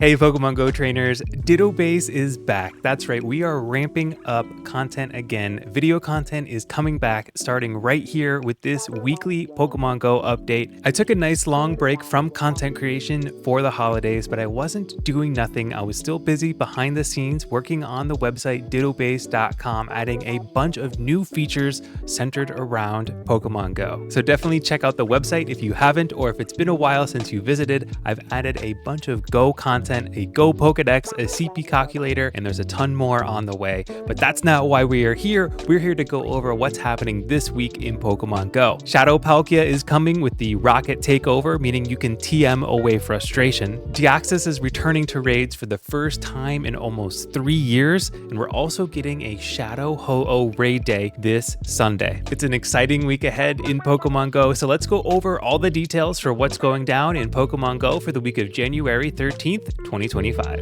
Hey Pokemon Go trainers, Ditto Base is back. That's right, we are ramping up content again. Video content is coming back starting right here with this weekly Pokemon Go update. I took a nice long break from content creation for the holidays, but I wasn't doing nothing. I was still busy behind the scenes working on the website dittobase.com, adding a bunch of new features centered around Pokemon Go. So definitely check out the website if you haven't, or if it's been a while since you visited. I've added a bunch of Go content, a Go Pokedex, a CP calculator, and there's a ton more on the way. But that's not why we are here. We're here to go over what's happening this week in Pokemon Go. Shadow Palkia is coming with the Rocket Takeover, meaning you can TM away frustration. Deoxys is returning to raids for the first time in almost 3 years, and we're also getting a Shadow Ho-Oh raid day this Sunday. It's an exciting week ahead in Pokemon Go, so let's go over all the details for what's going down in Pokemon Go for the week of January 13th, 2025.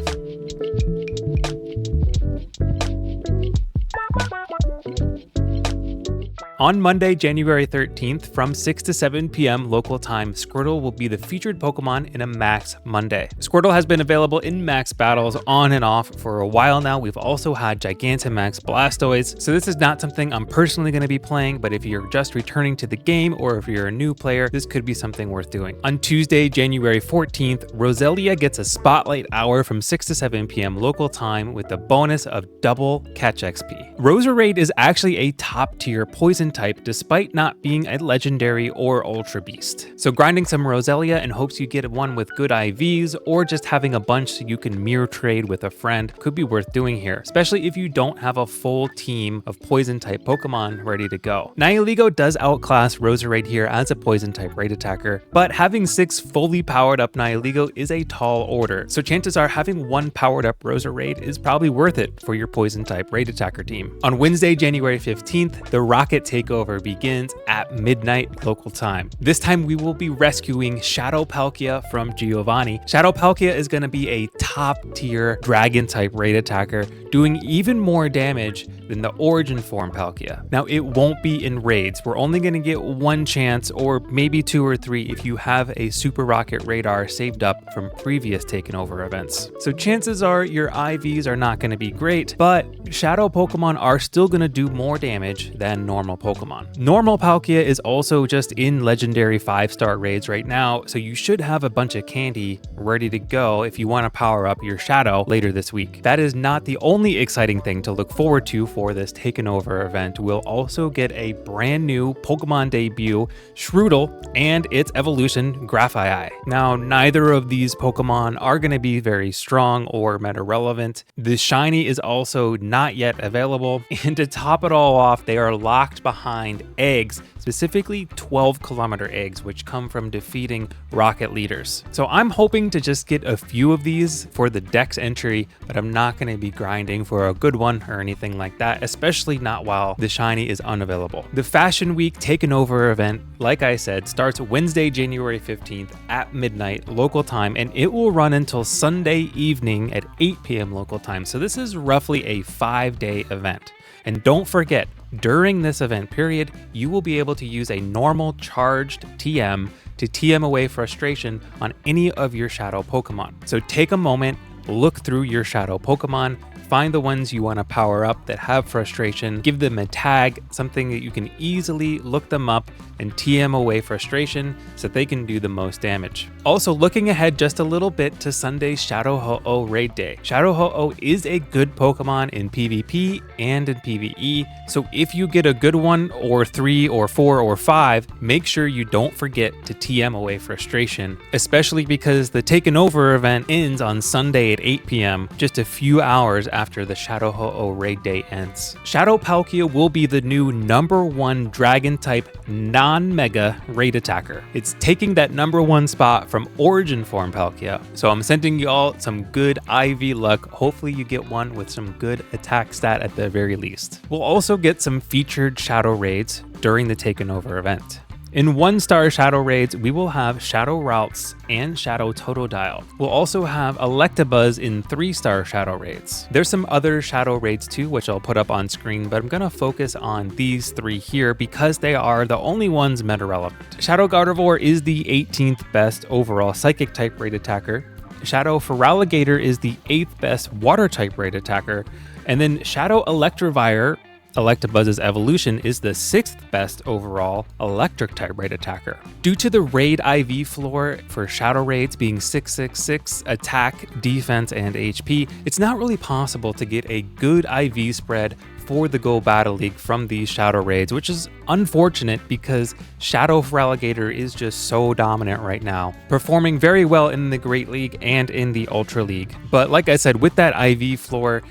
On Monday, January 13th, from 6 to 7 p.m. local time, Squirtle will be the featured Pokemon in a Max Monday. Squirtle has been available in Max battles on and off for a while now. We've also had Gigantamax Blastoise, so this is not something I'm personally going to be playing, but if you're just returning to the game or if you're a new player, this could be something worth doing. On Tuesday, January 14th, Roselia gets a Spotlight Hour from 6 to 7 p.m. local time with the bonus of double catch XP. Roserade is actually a top-tier poison type despite not being a legendary or ultra beast. So grinding some Roselia in hopes you get one with good IVs, or just having a bunch so you can mirror trade with a friend, could be worth doing here, especially if you don't have a full team of poison type Pokemon ready to go. Nihilego does outclass Roserade here as a poison type raid attacker, but having 6 fully powered up Nihilego is a tall order, so chances are having one powered up Roserade is probably worth it for your poison type raid attacker team. On Wednesday, January 15th, the Rocket Takeover begins at midnight local time. This time we will be rescuing Shadow Palkia from Giovanni. Shadow Palkia is going to be a top tier dragon type raid attacker, doing even more damage than the origin form Palkia. Now it won't be in raids. We're only going to get one chance, or maybe 2 or 3 if you have a Super Rocket Radar saved up from previous taken over events. So chances are your IVs are not going to be great, but Shadow Pokemon are still going to do more damage than normal Pokemon. Normal Palkia is also just in legendary 5-star raids right now, so you should have a bunch of candy ready to go if you want to power up your Shadow later this week. That is not the only exciting thing to look forward to for this Taken Over event. We'll also get a brand new Pokemon debut, Shroodle, and its evolution, Graphii. Now, neither of these Pokemon are going to be very strong or meta relevant. The shiny is also not yet available, and to top it all off, they are locked behind eggs, specifically 12-kilometer eggs, which come from defeating rocket leaders. So I'm hoping to just get a few of these for the Dex entry, but I'm not going to be grinding for a good one or anything like that, especially not while the shiny is unavailable. The Fashion Week Taken Over event, like I said, starts Wednesday, January 15th at midnight local time, and it will run until Sunday evening at 8 p.m. local time. So this is roughly a 5-day event. And don't forget, during this event period, you will be able to use a normal charged TM to TM away frustration on any of your Shadow Pokemon. So take a moment, look through your Shadow Pokemon, find the ones you want to power up that have frustration, give them a tag, something that you can easily look them up and TM away frustration so they can do the most damage. Also, looking ahead just a little bit to Sunday's Shadow Ho-Oh raid day. Shadow Ho-Oh is a good Pokemon in PvP and in PvE, so if you get a good one, or 3 or 4 or 5, make sure you don't forget to TM away frustration, especially because the Taken Over event ends on Sunday at 8 p.m., just a few hours after the Shadow Ho-Oh raid day ends. Shadow Palkia will be the new #1 dragon type non-mega raid attacker. It's taking that #1 spot from origin form Palkia. So I'm sending you all some good IV luck. Hopefully you get one with some good attack stat at the very least. We'll also get some featured Shadow raids during the Taken Over event. In 1-star Shadow raids, we will have Shadow Routes and Shadow Totodile. We'll also have Electabuzz in 3-star Shadow raids. There's some other Shadow raids too, which I'll put up on screen, but I'm gonna focus on these 3 here because they are the only ones meta relevant. Shadow Gardevoir is the 18th best overall Psychic type raid attacker. Shadow Feraligatr is the 8th best water type raid attacker, and then Shadow Electivire, Electabuzz's evolution, is the 6th best overall electric type raid attacker. Due to the raid IV floor for shadow raids being 666 attack, defense, and HP, it's not really possible to get a good IV spread for the Go Battle League from these shadow raids, which is unfortunate because Shadow Feraligatr is just so dominant right now, performing very well in the Great League and in the Ultra League. But like I said, with that IV floor,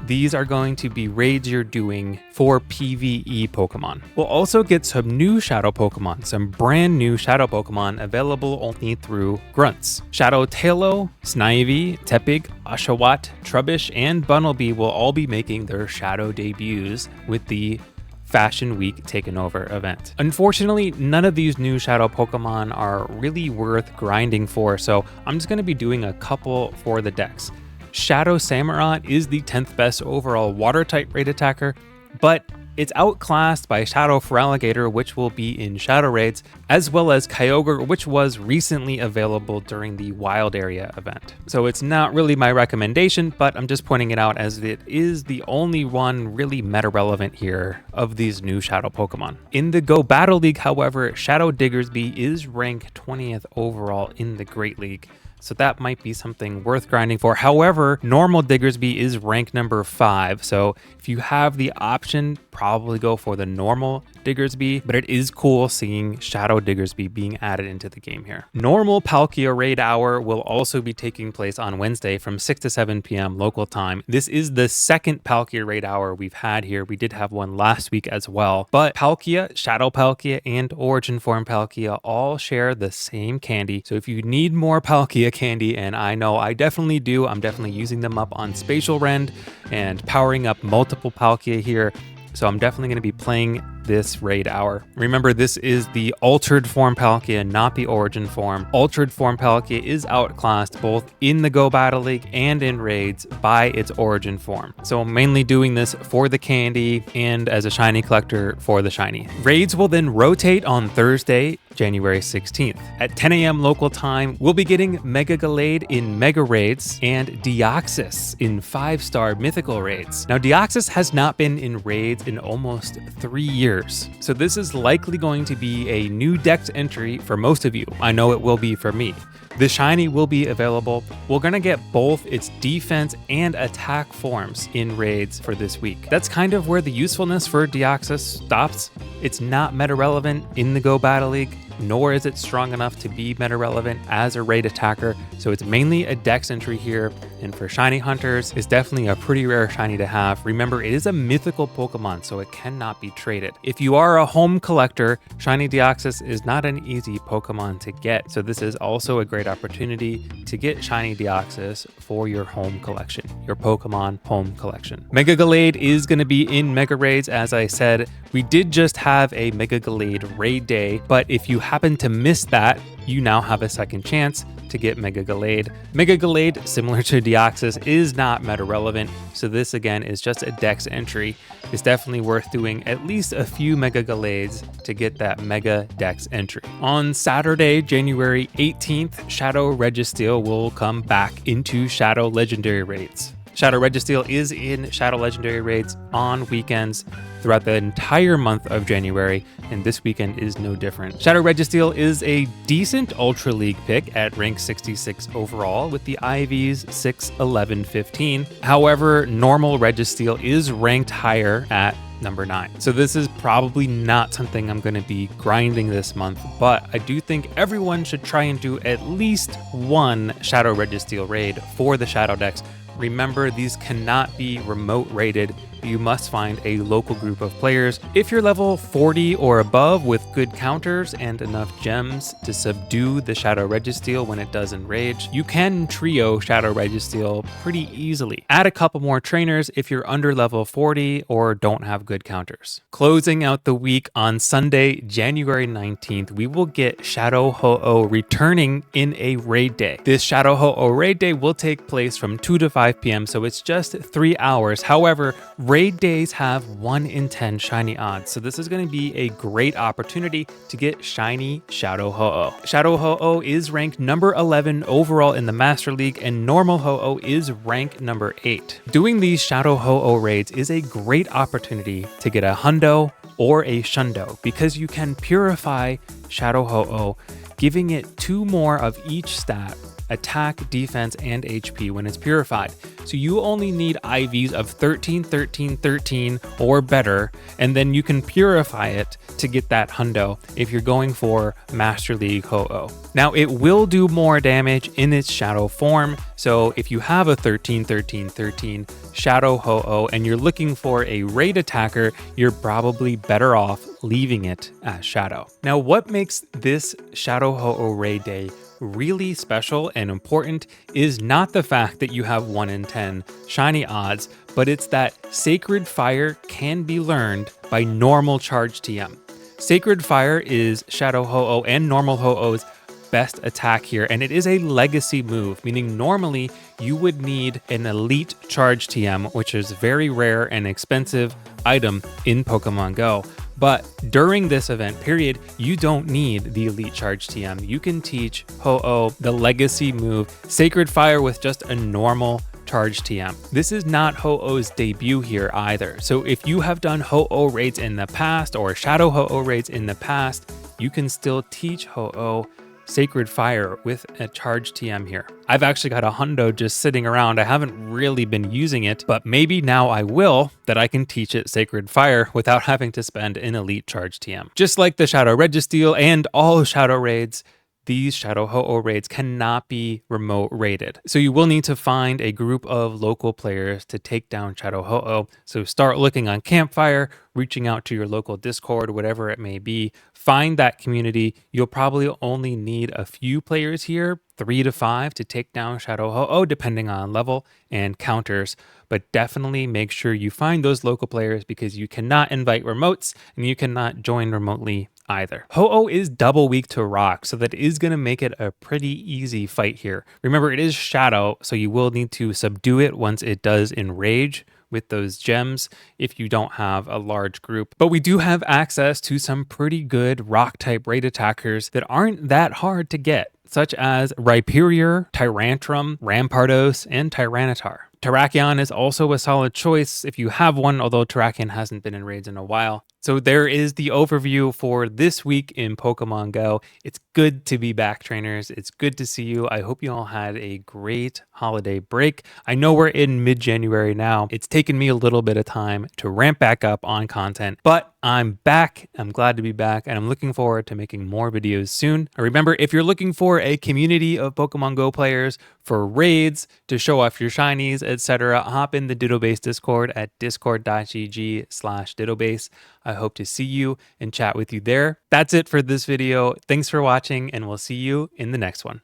these are going to be raids you're doing for PvE Pokemon. We'll also get some new Shadow Pokemon, some brand new Shadow Pokemon available only through Grunts. Shadow Taillow, Snivy, Tepig, Oshawott, Trubbish, and Bunnelby will all be making their Shadow debuts with the Fashion Week Taken Over event. Unfortunately, none of these new Shadow Pokemon are really worth grinding for, so I'm just going to be doing a couple for the decks. Shadow Samurott is the 10th best overall water type raid attacker, but it's outclassed by Shadow Feraligatr, which will be in Shadow Raids, as well as Kyogre, which was recently available during the Wild Area event. So it's not really my recommendation, but I'm just pointing it out as it is the only one really meta relevant here of these new Shadow Pokemon. In the Go Battle League, however, Shadow Diggersby is ranked 20th overall in the Great League, so that might be something worth grinding for. However, normal Diggersby is ranked number 5, so if you have the option, probably go for the normal Diggersby, but it is cool seeing Shadow Diggersby being added into the game here. Normal Palkia Raid Hour will also be taking place on Wednesday from 6 to 7 p.m. local time. This is the second Palkia Raid Hour we've had here. We did have one last week as well, but Palkia, Shadow Palkia, and Origin Form Palkia all share the same candy, so if you need more Palkia candy, and I know I definitely do, I'm definitely using them up on Spatial Rend and powering up multiple Palkia here, so I'm definitely going to be playing this raid hour. Remember, this is the altered form Palkia, not the origin form. Altered form Palkia is outclassed both in the Go Battle League and in raids by its origin form. So I'm mainly doing this for the candy and as a shiny collector for the shiny. Raids will then rotate on Thursday, January 16th. At 10 a.m. local time, we'll be getting Mega Gallade in Mega Raids and Deoxys in 5-star Mythical Raids. Now, Deoxys has not been in raids in almost 3 years. So this is likely going to be a new dex entry for most of you. I know it will be for me. The shiny will be available. We're going to get both its defense and attack forms in raids for this week. That's kind of where the usefulness for Deoxys stops. It's not meta relevant in the Go Battle League, nor is it strong enough to be meta relevant as a raid attacker. So it's mainly a dex entry here. And for shiny hunters, it's definitely a pretty rare shiny to have. Remember, it is a mythical Pokemon, so it cannot be traded. If you are a home collector, shiny Deoxys is not an easy Pokemon to get. So this is also a great opportunity to get shiny Deoxys for your home collection, your Pokemon home collection. Mega Gallade is going to be in Mega Raids, as I said. We did just have a Mega Gallade raid day, but if you happen to miss that, you now have a second chance to get Mega Gallade. Mega Gallade, similar to Deoxys, is not meta relevant, so this again is just a dex entry. It's definitely worth doing at least a few Mega Gallades to get that Mega Dex entry. On Saturday, January 18th, Shadow Registeel will come back into Shadow Legendary Raids. Shadow Registeel is in Shadow Legendary Raids on weekends throughout the entire month of January, and this weekend is no different. Shadow Registeel is a decent Ultra League pick at rank 66 overall with the IVs 6, 11, 15. However, normal Registeel is ranked higher at number 9. So this is probably not something I'm going to be grinding this month, but I do think everyone should try and do at least one Shadow Registeel raid for the Shadow Dex. Remember, these cannot be remote rated. You must find a local group of players. If you're level 40 or above with good counters and enough gems to subdue the Shadow Registeel when it does enrage, you can trio Shadow Registeel pretty easily. Add a couple more trainers if you're under level 40 or don't have good counters. Closing out the week on Sunday, January 19th, we will get Shadow Ho-Oh returning in a raid day. This Shadow Ho-Oh raid day will take place from 2 to 5 p.m., so it's just 3 hours. However, Raid days have 1 in 10 shiny odds, so this is going to be a great opportunity to get shiny Shadow Ho-Oh. Shadow Ho-Oh is ranked number 11 overall in the Master League, and normal Ho-Oh is ranked number 8. Doing these Shadow Ho-Oh raids is a great opportunity to get a Hundo or a Shundo, because you can purify Shadow Ho-Oh, giving it 2 more of each stat: attack, defense, and HP when it's purified. So you only need IVs of 13, 13, 13 or better, and then you can purify it to get that Hundo if you're going for Master League Ho-Oh. Now it will do more damage in its shadow form, so if you have a 13, 13, 13 Shadow Ho-Oh and you're looking for a raid attacker, you're probably better off leaving it as Shadow. Now what makes this Shadow Ho-Oh raid day really special and important is not the fact that you have 1 in 10 shiny odds, but it's that Sacred Fire can be learned by normal charge TM. Sacred Fire is Shadow Ho-Oh and normal Ho-Oh's best attack here, and it is a legacy move, meaning normally you would need an elite charge TM, which is very rare and expensive item in Pokemon Go. But during this event period, you don't need the elite charge TM. You can teach Ho-Oh the legacy move Sacred Fire with just a normal charge TM. This is not Ho-Oh's debut here either. So if you have done Ho-Oh raids in the past or Shadow Ho-Oh raids in the past, you can still teach Ho-Oh Sacred Fire with a charge TM here. I've actually got a Hundo just sitting around. I haven't really been using it, but maybe now I will, that I can teach it Sacred Fire without having to spend an elite charge TM. Just like the Shadow Registeel and all Shadow raids, these Shadow Ho-Oh raids cannot be remote raided. So you will need to find a group of local players to take down Shadow Ho-Oh. So start looking on Campfire, reaching out to your local Discord, whatever it may be. Find that community. You'll probably only need a few players here, 3 to 5 to take down Shadow Ho-Oh, depending on level and counters. But definitely make sure you find those local players, because you cannot invite remotes and you cannot join remotely either. Ho-Oh is double weak to rock, so that is going to make it a pretty easy fight here. Remember, it is Shadow, so you will need to subdue it once it does enrage with those gems if you don't have a large group. But we do have access to some pretty good rock type raid attackers that aren't that hard to get, such as Rhyperior, Tyrantrum, Rampardos, and Tyranitar. Terrakion is also a solid choice if you have one, although Terrakion hasn't been in raids in a while. So there is the overview for this week in Pokemon Go. It's good to be back, trainers. It's good to see you. I hope you all had a great holiday break. I know we're in mid-January now. It's taken me a little bit of time to ramp back up on content, but I'm back. I'm glad to be back, and I'm looking forward to making more videos soon. Remember, if you're looking for a community of Pokemon Go players for raids, to show off your shinies, etc., hop in the Diddlebase Discord at discord.gg/Diddlebase. I hope to see you and chat with you there. That's it for this video. Thanks for watching, and we'll see you in the next one.